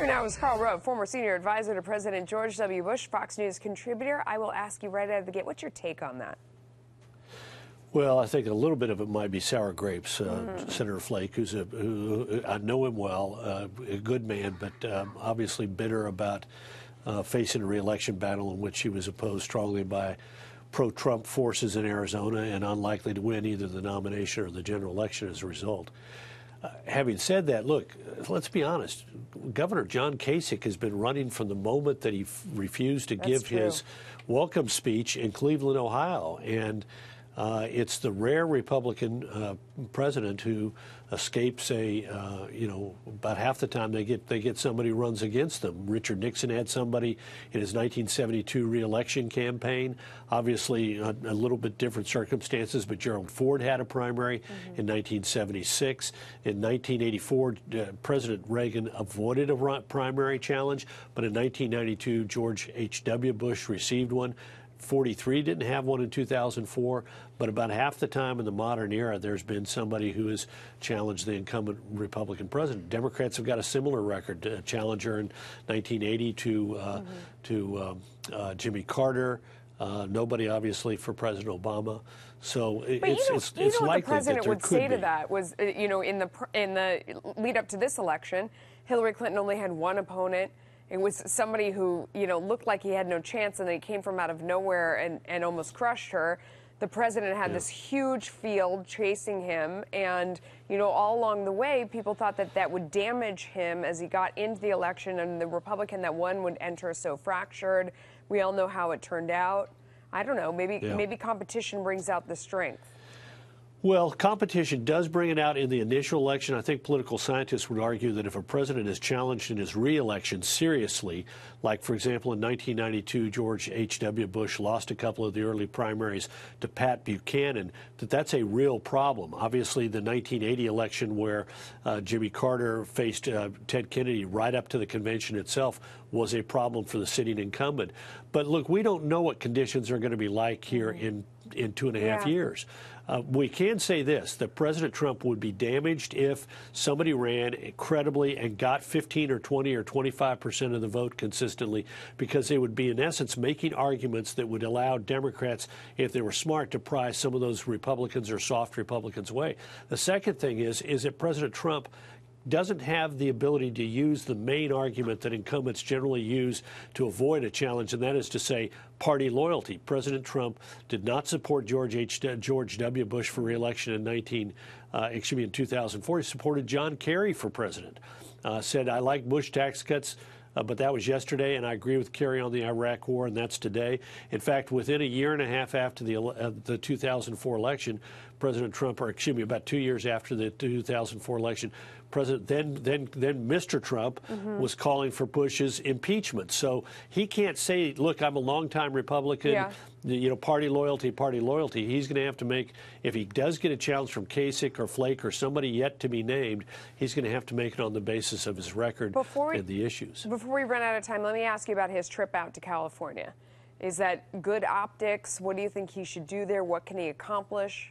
Here now is Karl Rove, former senior advisor to President George W. Bush, Fox News contributor. I will ask you right out of the gate, what's your take on that? Well, I think a little bit of it might be sour grapes. Senator Flake, who I know him well, a good man, but obviously bitter about facing a re-election battle in which he was opposed strongly by pro-Trump forces in Arizona and unlikely to win either the nomination or the general election as a result. Having said that, look, let's be honest. Governor John Kasich has been running from the moment that he refused to give his welcome speech in Cleveland, Ohio. And it's the rare Republican president who escapes about half the time they get somebody who runs against them. Richard Nixon had somebody in his 1972 reelection campaign. Obviously, a little bit different circumstances, but Gerald Ford had a primary in 1976. In 1984, President Reagan avoided a primary challenge, but in 1992, George H.W. Bush received one. 43 didn't have one in 2004, but about half the time in the modern era, there's been somebody who has challenged the incumbent Republican president. Democrats have got a similar record. A challenger in 1980 to Jimmy Carter. Nobody, obviously, for President Obama. So it's likely the president that there would say could be. to that was, in the lead up to this election, Hillary Clinton only had one opponent. It was somebody who, looked like he had no chance, and then he came from out of nowhere and almost crushed her. The president had this huge field chasing him, and, all along the way, people thought that that would damage him as he got into the election, and the Republican that won would enter so fractured. We all know how it turned out. I don't know, maybe competition brings out the strength. Well, competition does bring it out in the initial election. I think political scientists would argue that if a president is challenged in his re-election seriously, like, for example, in 1992, George H.W. Bush lost a couple of the early primaries to Pat Buchanan, that's a real problem. Obviously, the 1980 election where Jimmy Carter faced Ted Kennedy right up to the convention itself was a problem for the sitting incumbent. But look, we don't know what conditions are going to be like here in 2.5 years. We can say this, that President Trump would be damaged if somebody ran credibly and got 15 or 20 or 25% of the vote consistently, because they would be, in essence, making arguments that would allow Democrats, if they were smart, to pry some of those Republicans or soft Republicans away. The second thing is that President Trump doesn't have the ability to use the main argument that incumbents generally use to avoid a challenge, and that is to say party loyalty. President Trump did not support George W. Bush for re-election in 2004. He supported John Kerry for president. Said, I like Bush tax cuts, but that was yesterday, and I agree with Kerry on the Iraq War, and that's today. In fact, within a year and a half after the 2004 election, President Trump, or excuse me, about 2 years after the 2004 election, then Mr. Trump was calling for Bush's impeachment. So he can't say, look, I'm a longtime Republican, party loyalty, party loyalty. He's going to have to make, if he does get a challenge from Kasich or Flake or somebody yet to be named, he's going to have to make it on the basis of his record and the issues. Before we run out of time, let me ask you about his trip out to California. Is that good optics? What do you think he should do there? What can he accomplish?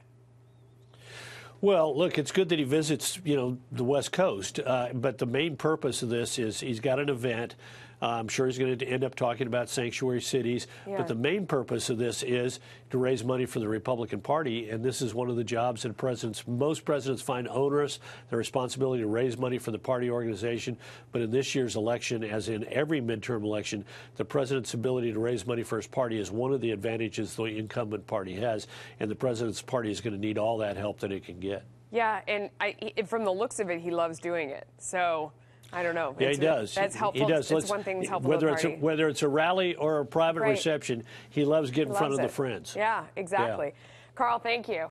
Well, look, it's good that he visits, the West Coast, but the main purpose of this is he's got an event. I'm sure he's going to end up talking about sanctuary cities, but the main purpose of this is to raise money for the Republican Party, and this is one of the jobs that most presidents find onerous, the responsibility to raise money for the party organization. But in this year's election, as in every midterm election, the president's ability to raise money for his party is one of the advantages the incumbent party has, and the president's party is going to need all that help that it can get. Yeah, and from the looks of it, he loves doing it. So I don't know. Yeah, he does. That's helpful. He does. It's one thing that's helpful whether it's a rally or a private reception, he loves getting in front of the friends. Yeah, exactly. Karl, thank you.